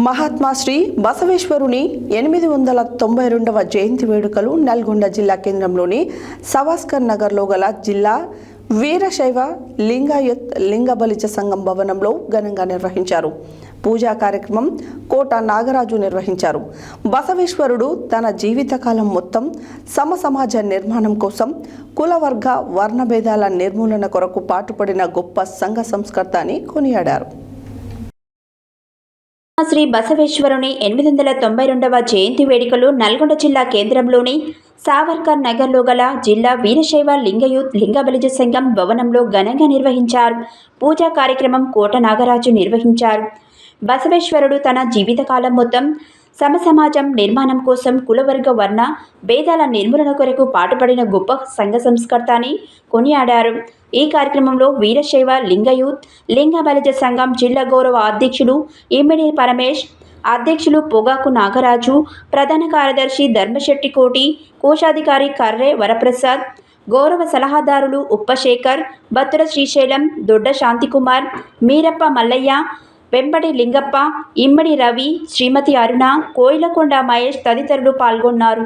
మహాత్మా శ్రీ బసవేశ్వరుని 892వ జయంతి వేడుకలు నల్గొండ జిల్లా కేంద్రంలోని సవాస్కర్ నగర్లో గల జిల్లా వీరశైవ లింగాయత్ లింగబలిజ సంఘం భవనంలో ఘనంగా నిర్వహించారు. పూజా కార్యక్రమం కోట నాగరాజు నిర్వహించారు. బసవేశ్వరుడు తన జీవితకాలం మొత్తం సమాజ నిర్మాణం కోసం కులవర్గ వర్ణభేదాల నిర్మూలన కొరకు పాటుపడిన గొప్ప సంఘ సంస్కర్త అని కొనియాడారు. శ్రీ బసవేశ్వరుని 892వ జయంతి వేడుకలు నల్గొండ జిల్లా కేంద్రంలోని సావర్కర్ నగర్లో గల జిల్లా వీరశైవ లింగయూత్ లింగబలిజ సంఘం భవనంలో ఘనంగా నిర్వహించారు. పూజా కార్యక్రమం కోట నాగరాజు నిర్వహించారు. బసవేశ్వరుడు తన జీవితకాలం మొత్తం సమాజం నిర్మాణం కోసం కులవర్గ వర్ణ భేదాల నిర్మూలన కొరకు పాటుపడిన గొప్ప సంఘ సంస్కర్త అని కొనియాడారు. ఈ కార్యక్రమంలో వీరశైవ లింగయూత్ లింగబలిజ సంఘం జిల్లా గౌరవ అధ్యక్షులు ఇమ్మిడి పరమేష్, అధ్యక్షులు పొగాకు నాగరాజు, ప్రధాన కార్యదర్శి ధర్మశెట్టి కోటి, కోశాధికారి కర్రె వరప్రసాద్, గౌరవ సలహాదారులు ఉప్పశేఖర్, బత్తుల శ్రీశైలం, దొడ్డ శాంతికుమార్, మీరప్ప మల్లయ్య, వెంబడి లింగప్ప, ఇమ్మడి రవి, శ్రీమతి అరుణ, కోయిలకొండ మహేష్ తదితరులు పాల్గొన్నారు.